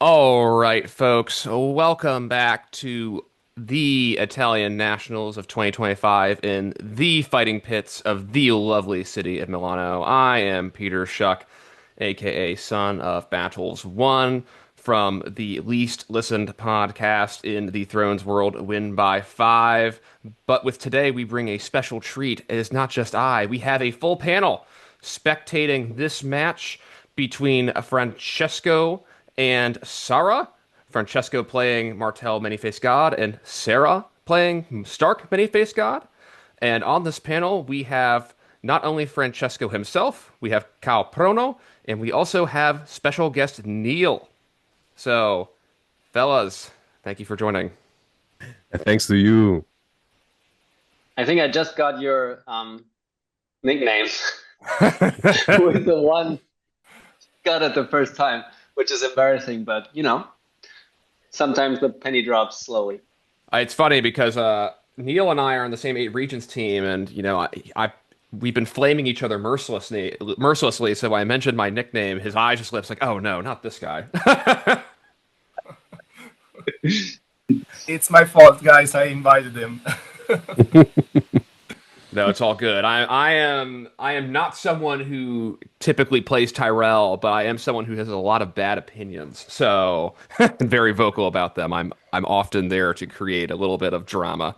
All right, folks, welcome back to the Italian Nationals of 2025 in the fighting pits of the lovely city of Milano. I am Peter Schuck, aka Son of Battles 1, from the least listened podcast in the Thrones world, Win by 5. But with today, we bring a special treat. It is not just I, we have a full panel spectating this match between Francesco and Saraaa. Francesco playing Martell Many-Faced God, and Saraaa playing Stark Many-Faced God. And on this panel, we have not only Francesco himself, we have Khal Prono, and we also have special guest Neil. So, fellas, thank you for joining. Thanks to you. I think I just got your nicknames with the one got it the first time, which is embarrassing, but sometimes the penny drops slowly. It's funny because Neil and I are on the same eight regions team, and we've been flaming each other mercilessly. So when I mentioned my nickname, his eyes just lit like, "Oh no, not this guy." It's my fault, guys. I invited him. No, it's all good. I am not someone who typically plays Tyrell, but I am someone who has a lot of bad opinions. So very vocal about them. I'm often there to create a little bit of drama.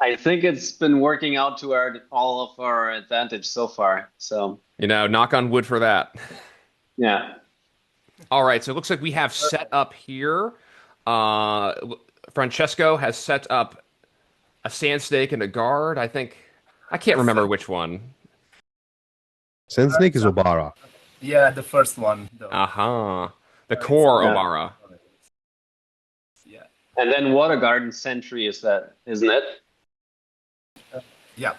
I think it's been working out to all of our advantage so far. So Knock on wood for that. yeah. All right, so it looks like we have set up here. Uh, Francesco has set up a sand snake and a guard. I can't remember which one. Sand Snake is Obara. Yeah, the first one, though. Aha. The It's core Yeah. Obara. Yeah, And then Water Garden Sentry is that, isn't it? yeah.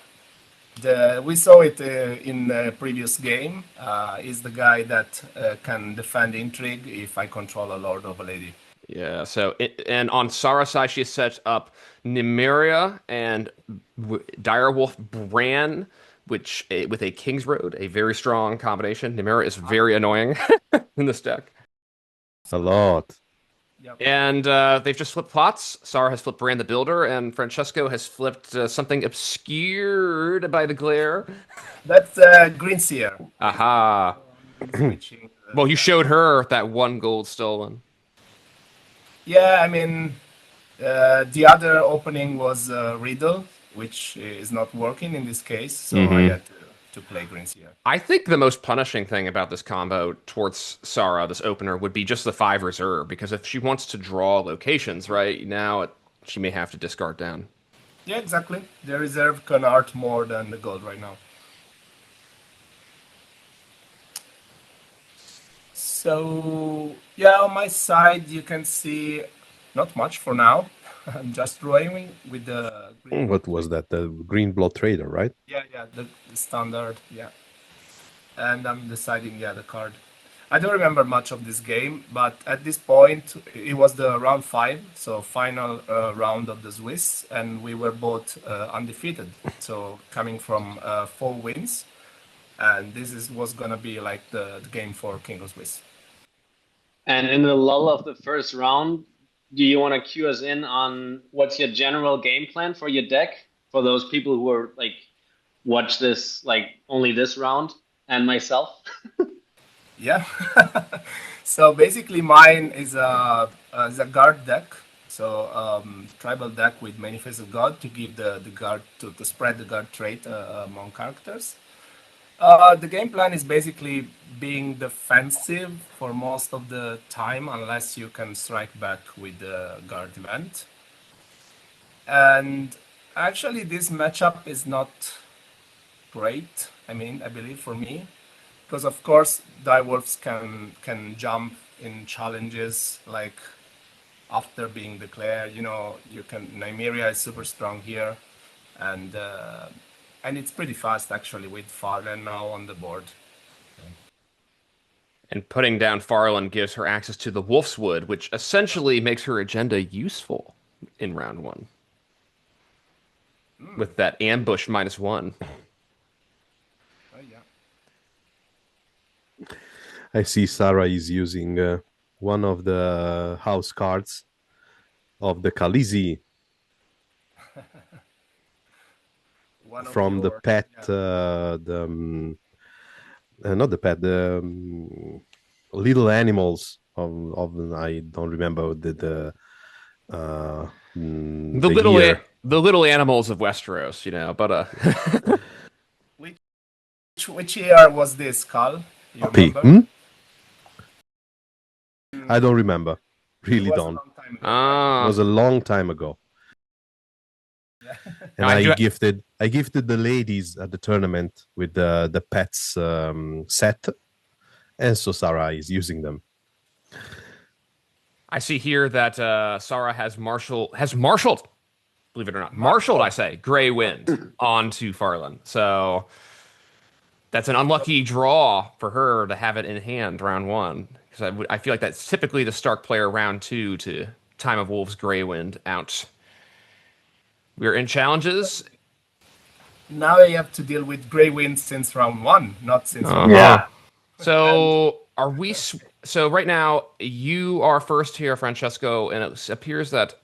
We saw it in the previous game. Is the guy that can defend intrigue if I control a lord of a lady. Yeah, and on Sara's side, she has set up Nymeria and Direwolf Bran, with a King's Road, a very strong combination. Nymeria is very annoying in this deck. A lot. Yep. And they've just flipped plots. Sara has flipped Bran the Builder, and Francesco has flipped something obscured by the glare. That's Green Seer. Aha. Switching. Well, you showed her that one gold stolen. Yeah, I mean, the other opening was Riddle, which is not working in this case, so I had to play Green Seer. I think the most punishing thing about this combo towards Sara, this opener, would be just the 5 reserve, because if she wants to draw locations, right, she may have to discard down. Yeah, exactly. The reserve can art more than the gold right now. So, yeah, on my side, you can see not much for now. I'm just drawing with the green. What was that? The Green Blood Trader, right? Yeah, the standard, yeah. And I'm deciding, yeah, the card. I don't remember much of this game, but at this point, it was the round 5, so final round of the Swiss, and we were both undefeated. So coming from 4 wins, and was gonna be like the game for King of Swiss. And in the lull of the first round, do you want to cue us in on what's your general game plan for your deck for those people who are like watch this like only this round and myself? Yeah. So basically, mine is a guard deck. So tribal deck with many faces of God to give the guard to spread the guard trait among characters. The game plan is basically being defensive for most of the time, unless you can strike back with the guard event. And actually, this matchup is not great. I mean, I believe for me, because of course, direwolves can jump in challenges like after being declared. You can Nymeria is super strong here, and and it's pretty fast actually with Farden now on the board. And putting down Farland gives her access to the Wolf's Wood, which essentially makes her agenda useful in round 1. With that ambush -1. Oh yeah. I see Sarah is using one of the house cards of the Khaleesi One of from the your pet, yeah. not the pet, the little animals of I don't remember the year. The little animals of Westeros, you know, but Which year was this, Khal? You Puppy. remember? I don't remember. It Really was a don't. long time ago, right? It was a long time ago. Yeah. And I do. I gifted the ladies at the tournament with the pets set, and so Saraaa is using them. I see here that Saraaa has marshaled, believe it or not, marshaled. I say Grey Wind onto Farland. So that's an unlucky draw for her to have it in hand round one. Because I feel like that's typically the Stark player round two to Time of Wolves Grey Wind out. We're in challenges. Now I have to deal with Grey Wind since round one, not since round Yeah. So are we? So right now you are first here, Francesco, and it appears that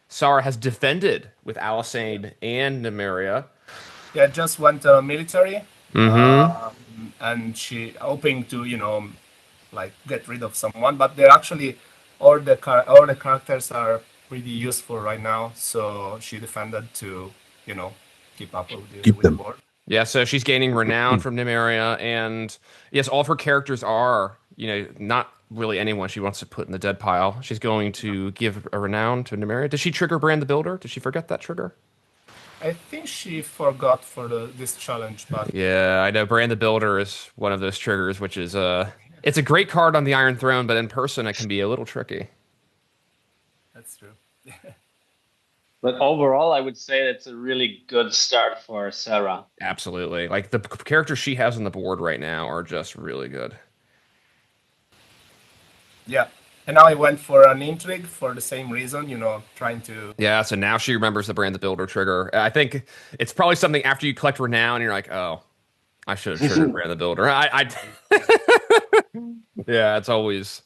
Saraaa has defended with Alisane and Nymeria. Yeah, just went military, and she hoping to like get rid of someone, but they're actually all the characters are pretty useful right now. So she defended to keep up with Keep the them. board. Yeah, so she's gaining renown from Nymeria, and yes, all of her characters are, not really anyone she wants to put in the dead pile. She's going to give a renown to Nymeria. Did she trigger Brand the Builder? Did she forget that trigger? I think she forgot for this challenge, but Yeah, I know Brand the Builder is one of those triggers, which is it's a great card on the Iron Throne, but in person it can be a little tricky. that's true. But overall, I would say it's a really good start for Saraaa. Absolutely. Like the characters she has on the board right now are just really good. Yeah, and now I went for an intrigue for the same reason, trying to. Yeah, so now she remembers the Brand the Builder trigger. I think it's probably something after you collect renown and you're like, oh, I should have triggered Brand the Builder. Yeah, it's always,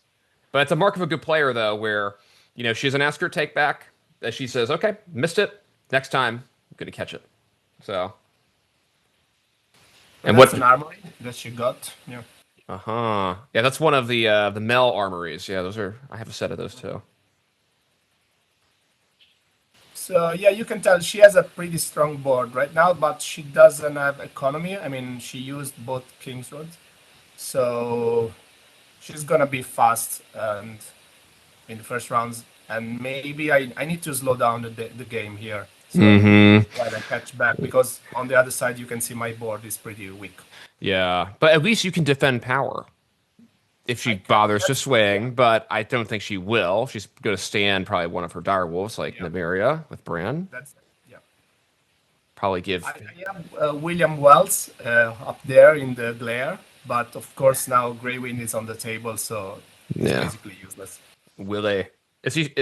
but it's a mark of a good player though, where she doesn't ask her take back. That she says, okay, missed it. Next time, I'm gonna catch it. So, and That's what? an armory that she got. Yeah. Uh-huh. Yeah, that's one of the Mel armories. Yeah, those are. I have a set of those too. So yeah, you can tell she has a pretty strong board right now, but she doesn't have economy. I mean, she used both King's Roads, so she's gonna be fast and in the first rounds. And maybe I need to slow down the game here, so while I catch back, because on the other side you can see my board is pretty weak. Yeah, but at least you can defend power if she bothers to swing. But I don't think she will. She's going to stand probably one of her dire wolves like Nymeria with Bran. That's yeah. Probably give. I have William Wells up there in the glare, but of course now Grey Wind is on the table, so it's Yeah. basically useless. Willie.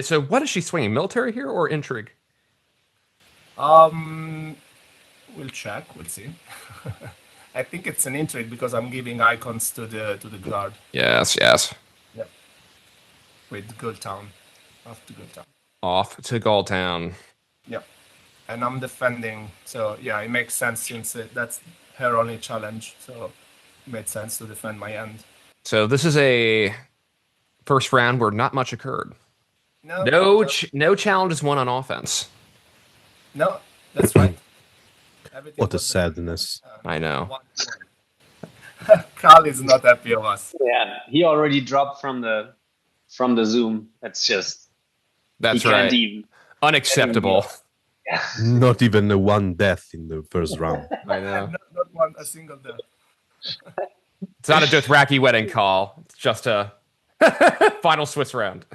So what is she swinging? Military here or intrigue? We'll check. We'll see. I think it's an intrigue because I'm giving icons to the guard. Yes. Yeah. With Gulltown. Off to Gulltown. Off to Galltown. Yeah. And I'm defending. So yeah, it makes sense since that's her only challenge. So it made sense to defend my end. So this is a first round where not much occurred. No challenges won on offense. No, that's right. Everything What a was sadness. I know. 1-1. Khal is not happy of us. Yeah, he already dropped from the Zoom. That's just That's he right. can't even. Unacceptable. Yeah. Not even a one death in the first round. I know. Not one a single death. It's not a Dothraki wedding call. It's just a final Swiss round.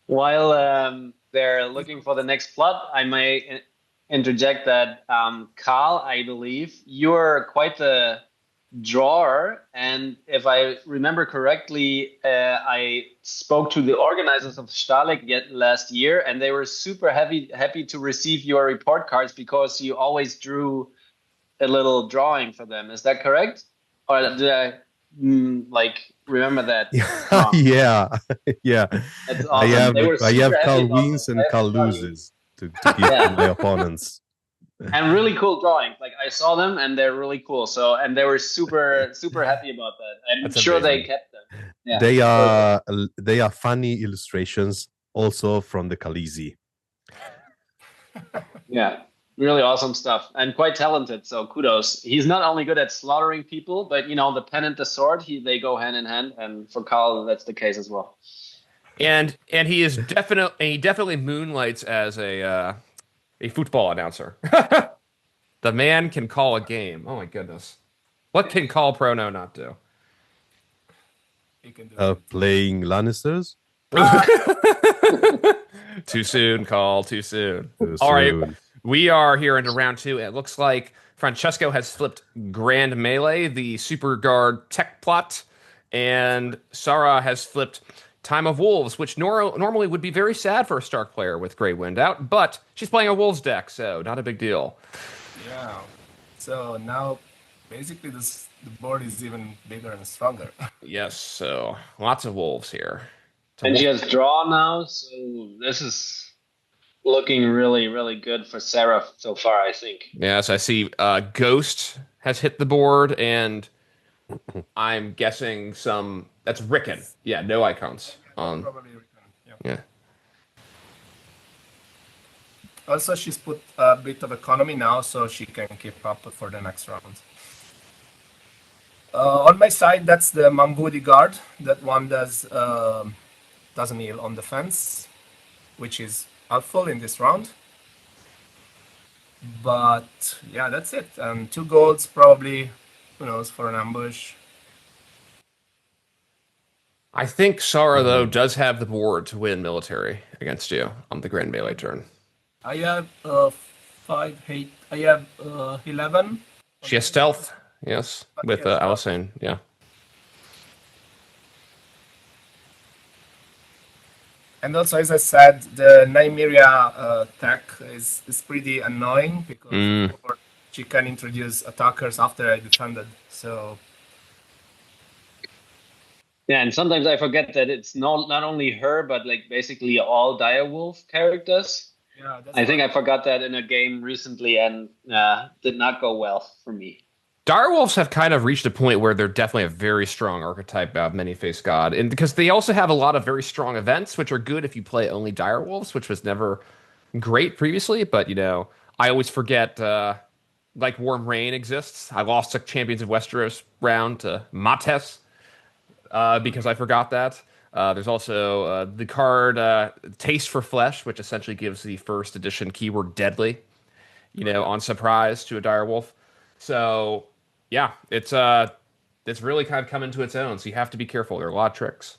While they're looking for the next plot, I may interject that Khal, I believe you're quite the drawer, and if I remember correctly, I spoke to the organizers of Stalik last year, and they were super happy to receive your report cards because you always drew a little drawing for them. Is that correct? Or did I like remember that. Yeah, yeah. That's I awesome. have They were I super have happy Khal about that. wins and I have Khal to tell you. loses to give to my Yeah. opponents. And really cool drawings. Like I saw them and they're really cool. So and they were super happy about that. I'm That's sure they amazing. kept them. Yeah. They are funny illustrations also from the Khaleesi. Yeah. Really awesome stuff and quite talented. So kudos. He's not only good at slaughtering people, but you know, the pen and the sword, they go hand in hand. And for Khal, that's the case as well. And he definitely moonlights as a football announcer. The man can call a game. Oh my goodness. What can call Prono not do? You can do it. Playing Lannisters. Too soon, call. Too soon. Too All right. soon. We are here into round two. It looks like Francesco has flipped Grand Melee, the Super Guard tech plot, and Saraaa has flipped Time of Wolves, which normally would be very sad for a Stark player with Grey Wind out, but she's playing a Wolves deck, so not a big deal. Yeah. So now, basically, the board is even bigger and stronger. Yes, so lots of Wolves here. And she has draw now, so this is looking really good for Sarah so far, I think. Yes, I see Ghost has hit the board, and I'm guessing that's Rickon. Yeah, no icons on. Probably Rickon, Yeah. Also, she's put a bit of economy now, so she can keep up for the next round. On my side, that's the Mambudi guard. That one doesn't heal on defense, which is helpful in this round. But yeah, that's it. And 2 golds probably, who knows, for an ambush. I think Sara, though, does have the board to win military against you on the Grand Melee turn. I have 5, 8, I have 11. She has stealth, yes, with Yes. Alisane, yeah. And also, as I said, the Nymeria tech is pretty annoying because she can introduce attackers after I defended. So yeah, and sometimes I forget that it's not only her, but like basically all Direwolf characters. yeah, I think I forgot that in a game recently and did not go well for me. Direwolves have kind of reached a point where they're definitely a very strong archetype of many-faced god, and because they also have a lot of very strong events, which are good if you play only Direwolves, which was never great previously. But I always forget like Warm Rain exists. I lost a Champions of Westeros round to Mates because I forgot that. There's also the card Taste for Flesh, which essentially gives the first edition keyword deadly, on surprise to a direwolf. So yeah, it's really kind of come into its own. So you have to be careful. There are a lot of tricks.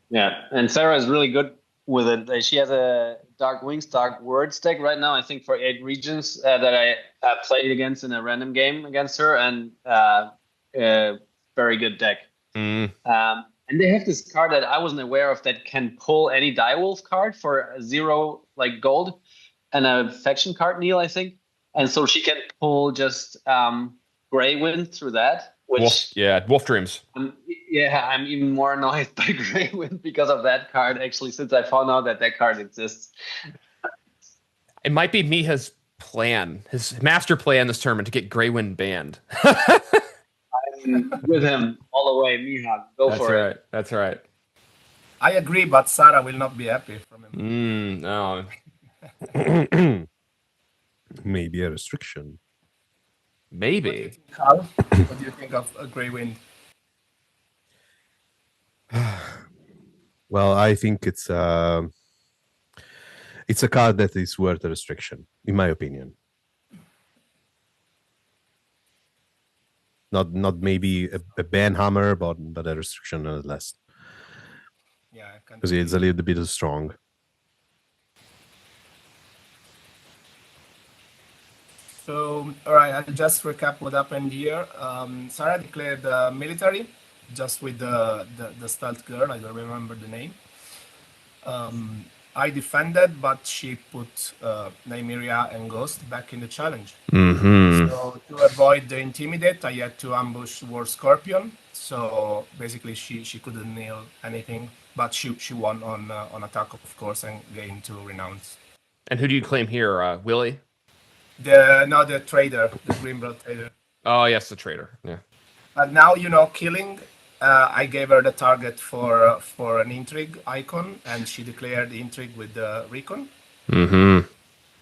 Yeah, and Sarah is really good with it. She has a Dark Wings, Dark Words deck right now, I think, for 8 regions that I played against in a random game against her, and very good deck. And they have this card that I wasn't aware of that can pull any Direwolf card for 0 like gold and a faction card, Neil, I think. And so she can pull just Grey Wind through that. Which Wolf Dreams. I'm even more annoyed by Grey Wind because of that card, actually, since I found out that card exists. It might be Miha's plan, his master plan this tournament to get Grey Wind banned. I'm with him all the way, Miha. Go for it. That's right. I agree, but Sarah will not be happy from him. No. Maybe a restriction. Maybe. Khal, what do you think of a Grey Wind? Well, I think it's a card that is worth a restriction, in my opinion. Not maybe a ban hammer, but a restriction nonetheless. Yeah, because it's a little bit strong. So, all right, I'll just recap what happened here. Saraaa declared military, just with the stealth girl. I don't remember the name. I defended, but she put Nymeria and Ghost back in the challenge. Mm-hmm. So to avoid the Intimidate, I had to ambush War Scorpion. So basically, she couldn't nail anything, but she won on attack, of course, and gained 2 renounce. And who do you claim here, Willie? The trader, the Greenbelt trader. Oh, yes, the traitor. Yeah. But now, killing. I gave her the target for an intrigue icon, and she declared the intrigue with the recon. Mm-hmm.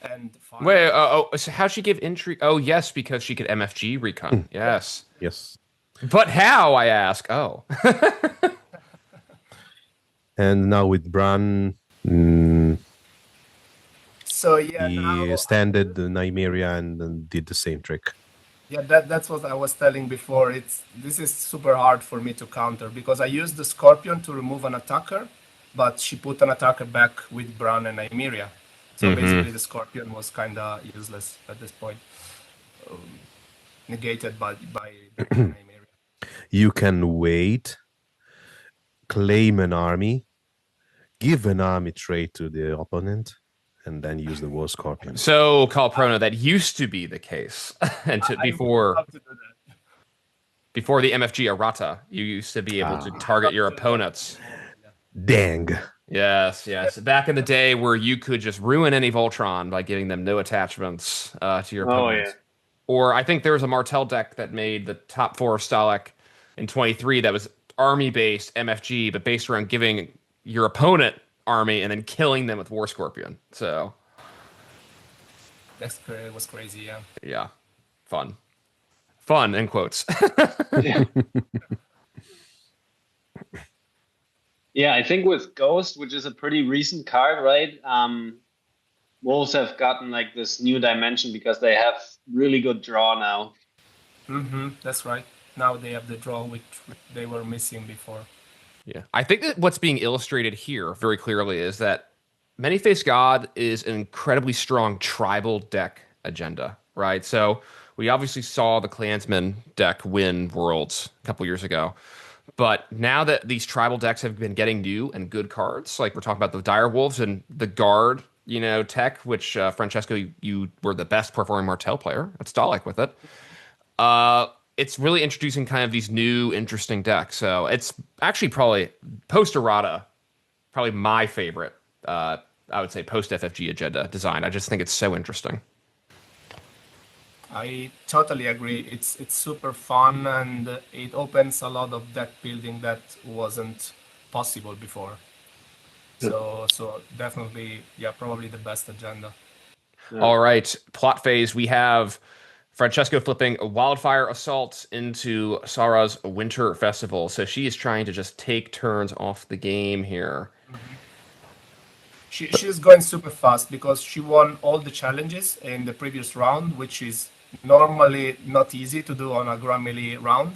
And wait, so how'd she give intrigue? Oh, yes, because she could MFG recon. Yes. Yes. But how, I ask? Oh. And now with Bran, so yeah, he now standed the Nymeria and did the same trick. yeah, that's what I was telling before. This is super hard for me to counter because I used the Scorpion to remove an attacker, but she put an attacker back with Bran and Nymeria. So basically, the Scorpion was kind of useless at this point, negated by Nymeria. You can wait, claim an army, give an army trait to the opponent, and then use the War Scorpion. So, Khal Prono, that used to be the case. And before the MFG errata, you used to be able to target your opponents. Dang. Yes. Back in the day where you could just ruin any Voltron by giving them no attachments to your opponents. Yeah. Or I think there was a Martell deck that made the top 4 Stalek in 23 that was army-based MFG, but based around giving your opponent army and then killing them with War Scorpion. So That was crazy, yeah. Yeah. Fun in quotes. Yeah. Yeah, I think with Ghost, which is a pretty recent card, right? Wolves have gotten like this new dimension because they have really good draw now. That's right. Now they have the draw which they were missing before. Yeah. I think that what's being illustrated here very clearly is that Many-Faced God is an incredibly strong tribal deck agenda, right? So we obviously saw the Clansman deck win Worlds a couple years ago. But now that these tribal decks have been getting new and good cards, like we're talking about the Dire Wolves and the Guard, tech, which Francesco, you were the best performing Martell player at Stalik with it. It's really introducing kind of these new, interesting decks. So it's actually probably post-errata, probably my favorite, I would say, post-FFG agenda design. I just think it's so interesting. I totally agree. It's super fun and it opens a lot of deck building that wasn't possible before. So definitely, yeah, probably the best agenda. Yeah. All right, plot phase. We have Francesco flipping a Wildfire Assault into Saraa's Winter Festival. So she is trying to just take turns off the game here. She's going super fast because she won all the challenges in the previous round, which is normally not easy to do on a Grand Melee round.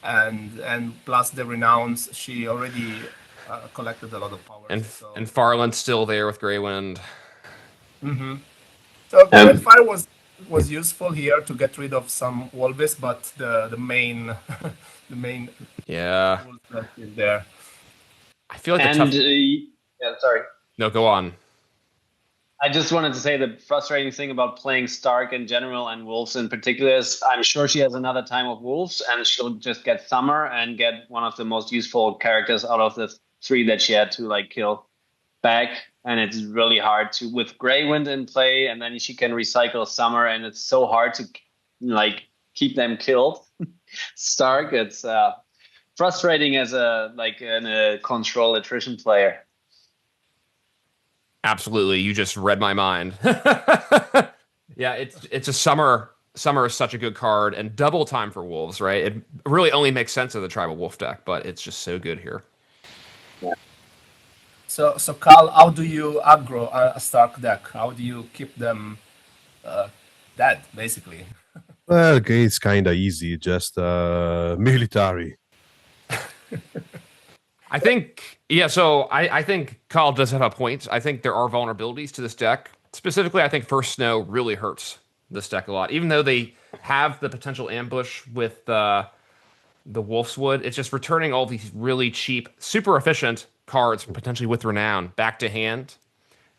And plus the renounce, she already collected a lot of power. And Farland's still there with Greywind. So Wildfire was useful here to get rid of some Wolves, but the main yeah is there. I feel like yeah, sorry. No, go on. I just wanted to say the frustrating thing about playing Stark in general and Wolves in particular is I'm sure she has another time of Wolves and she'll just get Summer and get one of the most useful characters out of the 3 that she had to kill back. And it's really hard to, with Greywind in play, and then she can recycle Summer, and it's so hard to keep them killed. Stark, it's frustrating as a control attrition player. Absolutely, you just read my mind. Yeah, it's a Summer. Summer is such a good card, and double time for Wolves, right? It really only makes sense of the Tribal Wolf deck, but it's just so good here. Yeah. So Khal, how do you aggro a Stark deck? How do you keep them dead, basically? Well, okay, it's kind of easy, just military. I think, yeah, so I think Khal does have a point. I think there are vulnerabilities to this deck. Specifically, I think First Snow really hurts this deck a lot. Even though they have the potential ambush with the Wolf's Wood, it's just returning all these really cheap, super efficient cards, potentially with Renown, back to hand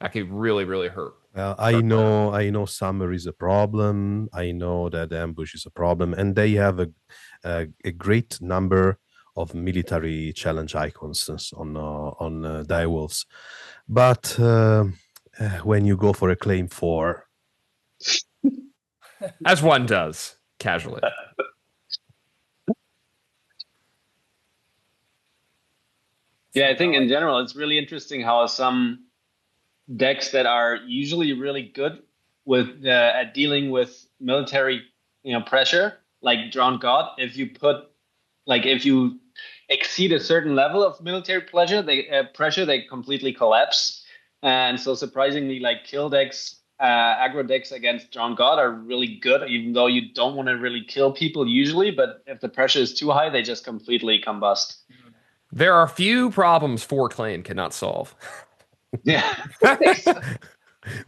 That could really, really hurt. I know summer is a problem. I know that ambush is a problem, and they have a great number of military challenge icons on direwolves. But when you go for a claim 4, As one does, casually. Yeah, I think in general it's really interesting how some decks that are usually really good with at dealing with military, pressure, like Drowned God, if you exceed a certain level of military pressure, they completely collapse. And so surprisingly, like kill decks, aggro decks against Drowned God are really good, even though you don't want to really kill people usually. But if the pressure is too high, they just completely combust. There are few problems 4-Clane cannot solve. Yeah.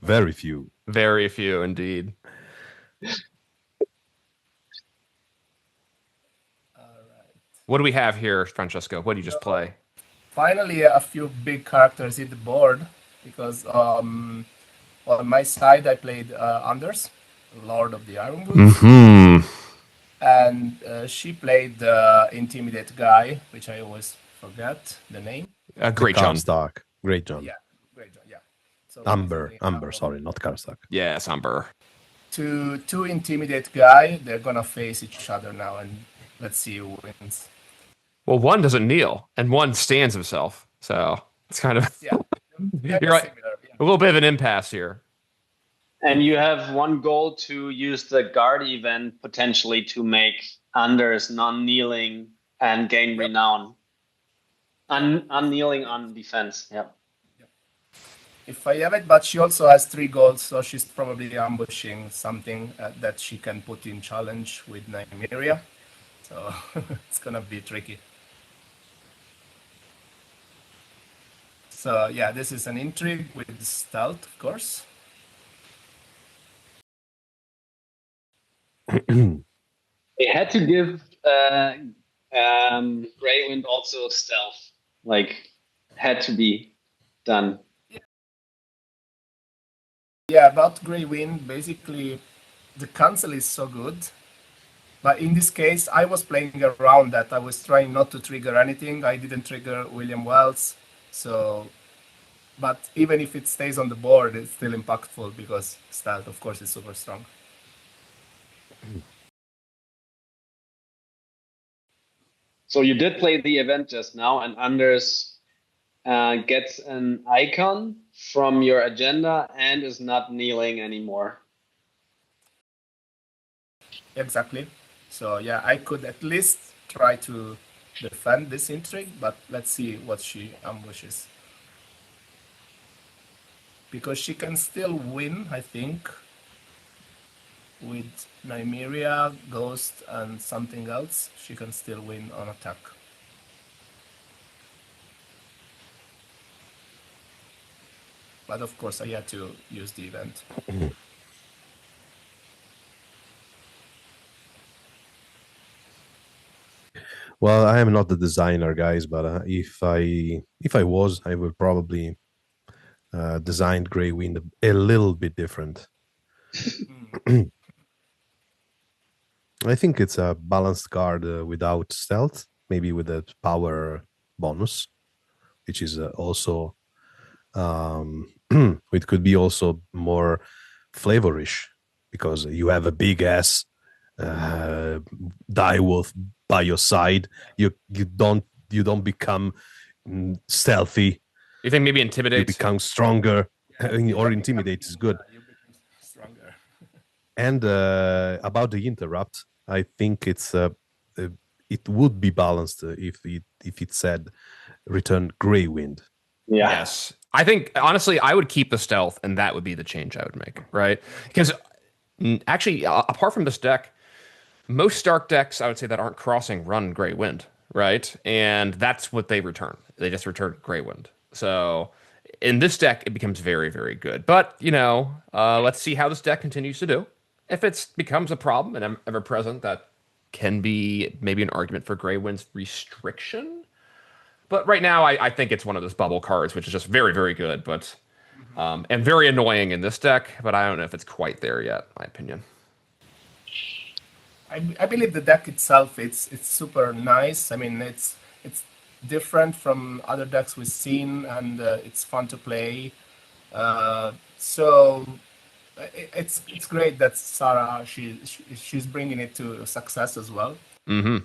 very few. Very few indeed. What do we have here, Francesco? What do you just play? Finally, a few big characters hit the board because on my side I played Anders, Lord of the Iron Boots, and she played the Intimidate guy, which I always forget the name. Great John. Karstark. Great John. Yeah, great John. Yeah. So Umber. Sorry, not Karstark. Yes, Umber. Two Intimidate guy. They're gonna face each other now, and let's see who wins. Well, one doesn't kneel, and one stands himself. So it's kind of you're right. Similar, yeah. A little bit of an impasse here. And you have one goal to use the guard event potentially to make Anders non-kneeling and gain renown. Unkneeling on defense. Yep. If I have it, but she also has 3 goals, so she's probably ambushing something that she can put in challenge with Nymeria. So it's gonna be tricky. So yeah, this is an intrigue with stealth, of course. They had to give Greywind also stealth. Like, had to be done. Yeah, about Greywind, basically the cancel is so good. But in this case, I was playing around that. I was trying not to trigger anything. I didn't trigger William Wells. So, but even if it stays on the board, it's still impactful because stealth, of course, is super strong. So you did play the event just now, and Anders gets an icon from your agenda and is not kneeling anymore. Exactly. So yeah, I could at least try to defend this intrigue, but let's see what she ambushes. Because she can still win, I think, with Nymeria, Ghost, and something else. She can still win on attack. But of course, I had to use the event. Well, I am not the designer, guys, but if I was, I would probably design Greywind a little bit different. I think it's a balanced card without stealth, maybe with a power bonus, which is also it could be also more flavorish because you have a big ass direwolf by your side. You don't become stealthy. You think maybe intimidate? You become stronger, or intimidate is good. You become stronger. And about the interrupt, I think it's it would be balanced if it said return Greywind. Yeah. Yes. I think, honestly, I would keep the stealth, and that would be the change I would make, right? Because, actually, apart from this deck, most Stark decks, I would say, that aren't crossing run Greywind, right? And that's what they return. They just return Greywind. So, in this deck, it becomes very, very good. But, let's see how this deck continues to do. If it becomes a problem and ever present, that can be maybe an argument for Greywind's restriction. But right now, I think it's one of those bubble cards, which is just very, very good. But And very annoying in this deck, but I don't know if it's quite there yet, in my opinion. I believe the deck itself it's super nice. I mean, it's different from other decks we've seen, and it's fun to play. So it's great that Saraaa she's bringing it to success as well. Mm-hmm.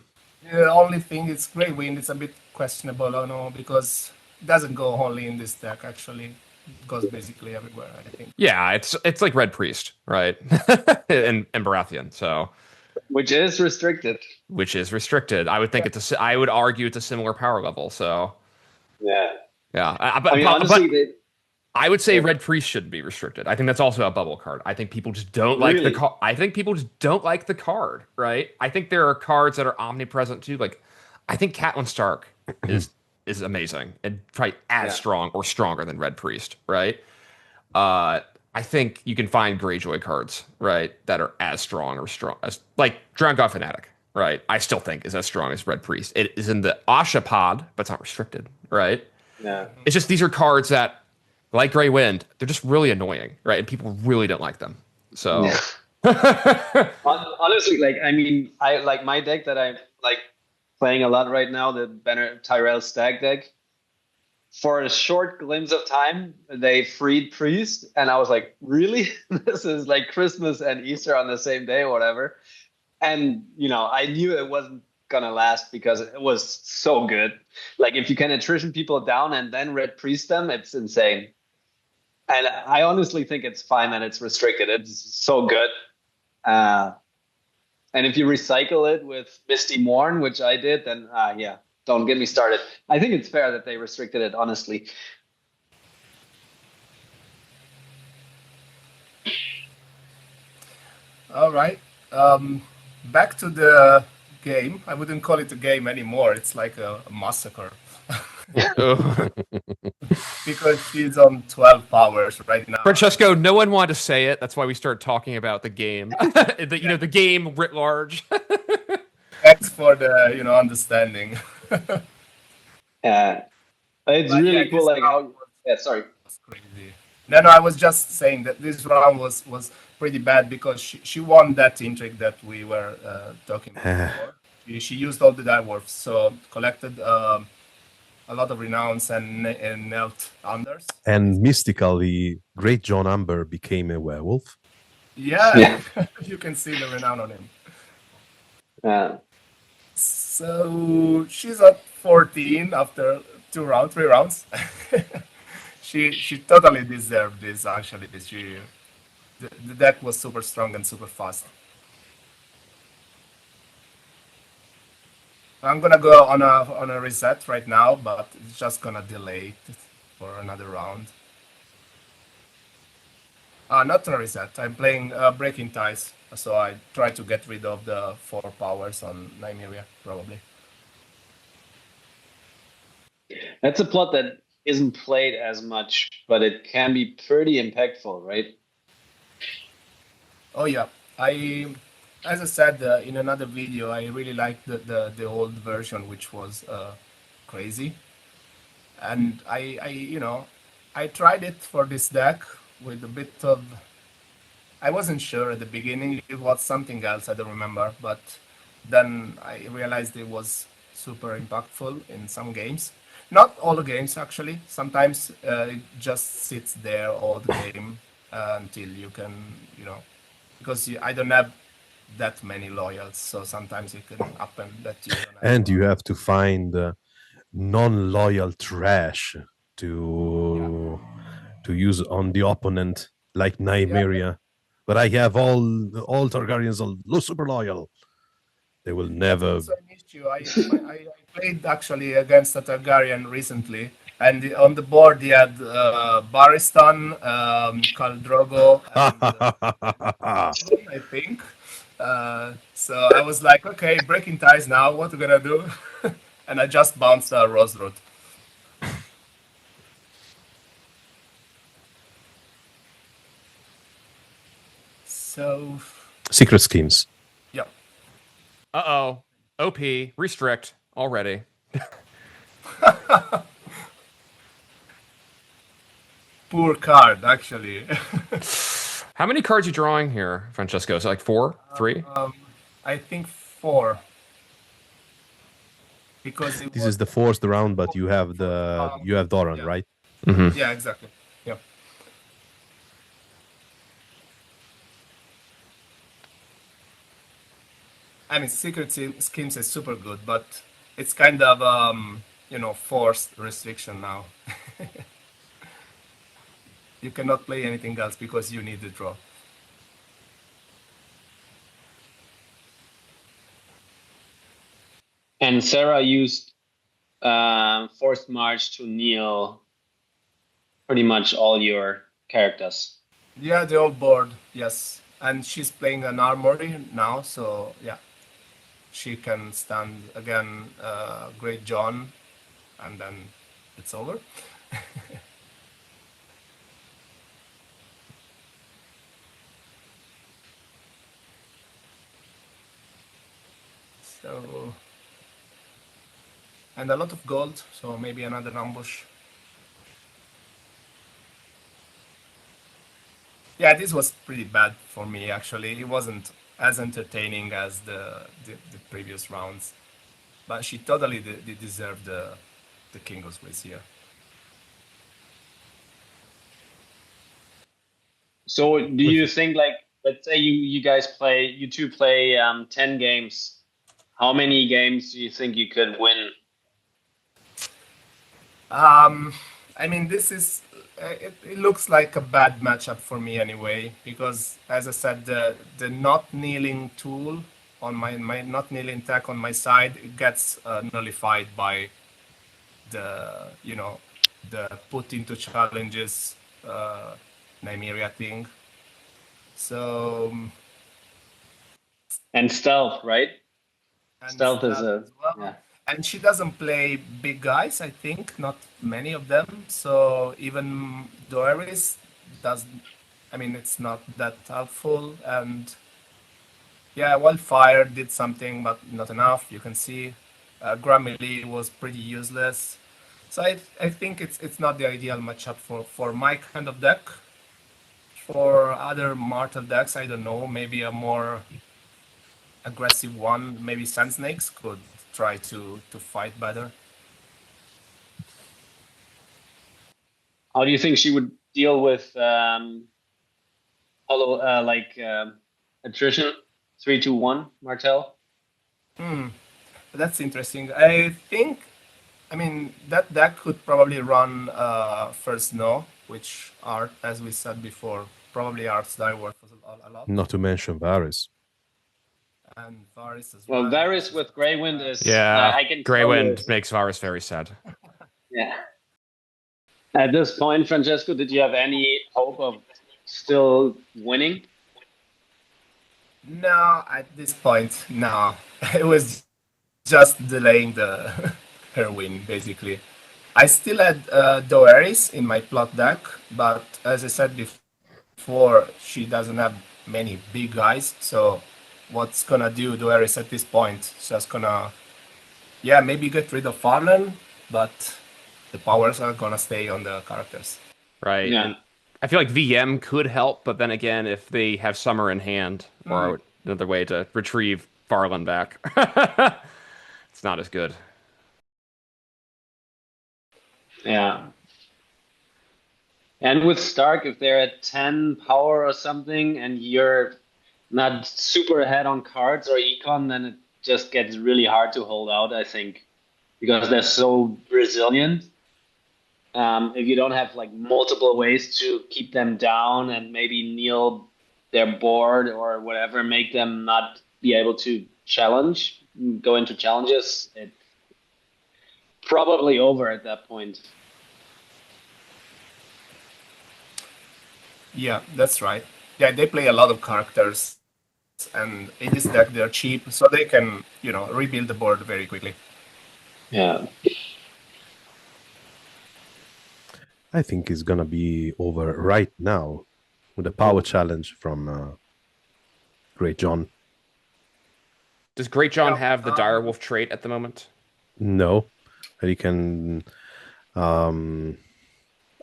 The only thing is Grey Wind is a bit questionable, I know, because it doesn't go only in this deck. Actually, it goes basically everywhere, I think. Yeah, it's like Red Priest, right? and Baratheon, so Which is restricted. which is restricted. I would think I would argue it's a similar power level. So Yeah. yeah, I mean, honestly, but they I would say yeah, Red Priest shouldn't be restricted. I think that's also a bubble card. I think people just don't like the really. card. I think people just don't like the card, right? I think there are cards that are omnipresent too. Like, I think Catelyn Stark is amazing and probably as Yeah. strong or stronger than Red Priest, right? I think you can find Greyjoy cards, right, that are as strong or strong as like Drowned God Fanatic, right? I still think is as strong as Red Priest. It is in the Asha pod, but it's not restricted, right? Yeah. It's just these are cards that, like Grey Wind, they're just really annoying, right? And people really don't like them. So, Yeah. Honestly, like I mean, I like my deck that I'm like playing a lot right now, the Banner Tyrell Stag deck. For a short glimpse of time, they freed Priest, and I was like, really? This is like Christmas and Easter on the same day, or whatever. And I knew it wasn't gonna last because it was so good. Like if you can attrition people down and then Red Priest them, it's insane. And I honestly think it's fine that it's restricted. It's so good. And if you recycle it with Misty Morn, which I did, then yeah, don't get me started. I think it's fair that they restricted it, honestly. All right. Back to the game. I wouldn't call it a game anymore. It's like a massacre. Because she's on 12 powers right now. Francesco, no one wanted to say it. That's why we started talking about the game. The game writ large. Thanks for the understanding. Yeah, it's But really yeah, cool. this Like round how? Yeah, sorry. was crazy. No, I was just saying that this round was pretty bad because she won that intrigue that we were talking about before. She used all the die dwarfs, so collected a lot of renowns and knelt unders. And mystically, Great John Amber became a werewolf. Yeah, you can see the renown on him. Yeah. So she's at 14 after 3 rounds. She totally deserved this. Actually, the deck was super strong and super fast. I'm gonna go on a reset right now, but it's just gonna delay it for another round. Not on a reset. I'm playing Breaking Ties, so I try to get rid of the 4 powers on Nymeria, probably. That's a plot that isn't played as much, but it can be pretty impactful, right? Oh yeah, as I said in another video, I really liked the old version, which was crazy, and I tried it for this deck with a bit of. I wasn't sure at the beginning; it was something else. I don't remember, but then I realized it was super impactful in some games. Not all the games actually. Sometimes it just sits there all the game until you can, because I don't have that many loyals, so sometimes it can happen that you don't have. And you have to find non-loyal trash to use on the opponent, like Nymeria. But I have all Targaryens are super loyal. They will never. Also an issue. I played actually against a Targaryen recently, and on the board he had Barristan, Khal Drogo, and I think. So I was like, okay, breaking ties now. What we gonna do? And I just bounced a Roseroot. So Secret schemes. yeah. Uh-oh. OP. Restrict. Already. poor card, actually. How many cards are you drawing here, Francesco? Is it like four, three? I think 4, because it This was is the fourth round, but you have fourth round. Doran, Yeah, right? Mm-hmm. yeah, exactly. Yeah. I mean, Schemes is super good, but it's kind of forced restriction now. You cannot play anything else because you need the draw. And Sarah used forced march to kneel pretty much all your characters. Yeah, the old board, yes. And she's playing an armory now, so yeah, she can stand again Great John, and then it's over. So, and a lot of gold, so maybe another ambush. Yeah, this was pretty bad for me actually. It wasn't as entertaining as the previous rounds, but she totally deserved the King of Swiss here. So do you think, like, let's say you two play 10 games, how many games do you think you could win? I mean, this is it looks like a bad matchup for me anyway, because as I said, the not kneeling tool on my not kneeling tech on my side, it gets nullified by the put into challenges Nymeria thing. So And stealth, right? and Stealth is stealth a, as well. yeah. And she doesn't play big guys, I think, not many of them. So even Doeris doesn't. I mean, it's not that helpful. And yeah, Wildfire did something, but not enough. You can see Grammarly was pretty useless. So I think it's not the ideal matchup for my kind of deck. For other Martell decks, I don't know, maybe a more aggressive one, maybe Sand Snakes could try to fight better. How do you think she would deal with attrition 3-2-1 Martell? That's interesting. I think, I mean, that deck could probably run first no, which Art, as we said before, probably Art's die worth a lot, Not to mention Varys. and Varys as Well, well. Varys with Greywind is, Yeah, I can tell you, Greywind makes Varys very sad. yeah. At this point, Francesco, did you have any hope of still winning? No, at this point, no. It was just delaying the her win, basically. I still had Doeris in my plot deck, but as I said before, she doesn't have many big guys. So what's gonna do Doeris at this point? It's just gonna, yeah, maybe get rid of Farland, but the powers are gonna stay on the characters. Right. Yeah. And I feel like VM could help, but then again, if they have Summer in hand or another way to retrieve Farland back, it's not as good. Yeah. And with Stark, if they're at 10 power or something and you're not super ahead on cards or econ, then it just gets really hard to hold out, I think, because they're so resilient. If you don't have like multiple ways to keep them down and maybe kneel their board or whatever, make them not be able to go into challenges, it's probably over at that point. Yeah, that's right. Yeah, they play a lot of characters, and in this deck they're cheap, so they can, rebuild the board very quickly. Yeah. I think it's gonna be over right now with a power challenge from Great John. Does Great John Yeah, have the Direwolf trait at the moment? No, he can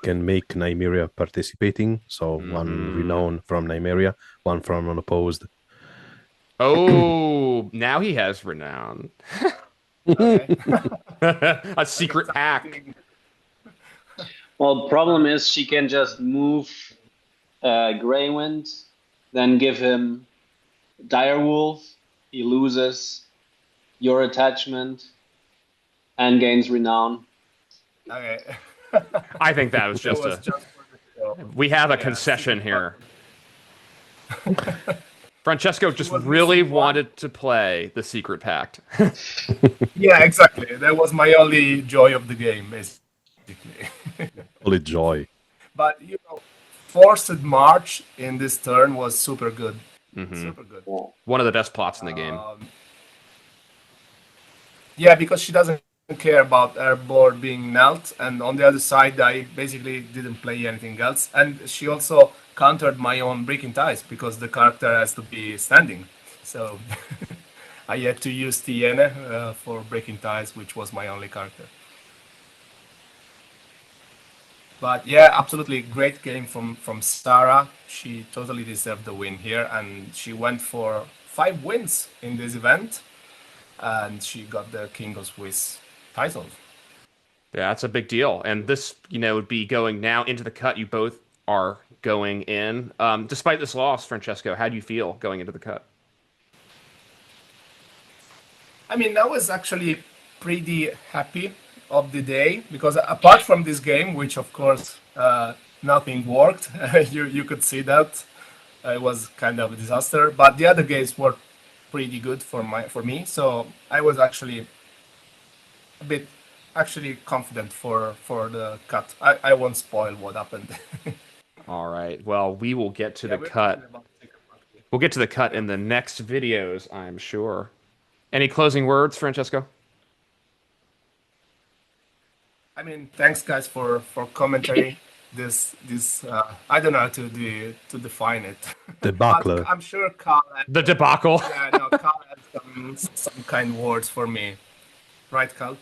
can make Nymeria participating. So one renown from Nymeria, one from unopposed. Oh, now he has renown. Okay. A secret pack. Well, the problem is she can just move Greywind, then give him Direwolf. He loses your attachment and gains renown. Okay. I think that was just just for the show. we have a Yeah, concession secret here. Francesco just was really missing one. wanted to play the secret pact. Yeah, exactly. That was my only joy of the game, basically. Only joy. But forced march in this turn was super good. Super good. One of the best plots in the game. Yeah, because she doesn't care about her board being knelt, and on the other side, I basically didn't play anything else. And she also countered my own breaking ties because the character has to be standing. So I had to use Tiene for breaking ties, which was my only character. But yeah, absolutely great game from Saraaa. She totally deserved the win here, and she went for 5 wins in this event, and she got the King of Swiss title. Yeah, that's a big deal. And this, would be going now into the cut. You both are going in. Despite this loss, Francesco, how do you feel going into the cut? I mean, I was actually pretty happy of the day because apart from this game, which of course nothing worked, you could see that it was kind of a disaster. But the other games were pretty good for me, so I was actually a bit confident for the cut. I won't spoil what happened. All right. Well, we will get to the we're cut. talking about the second part. We'll get to the cut in the next videos, I'm sure. Any closing words, Francesco? I mean, thanks guys for commentary. This I don't know how to define it. Debacle. But I'm sure Khal had, The debacle. yeah, no, Khal had some kind words for me, right, Khal?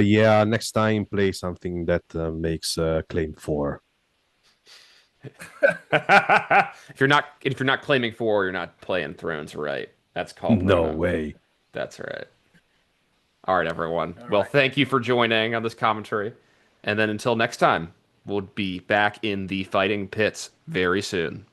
Yeah, next time play something that makes claim 4. If you're not claiming 4, you're not playing Thrones, right? That's called No Prono. way. That's right. All right, everyone. Well, thank you for joining on this commentary. And then until next time, we'll be back in the fighting pits very soon.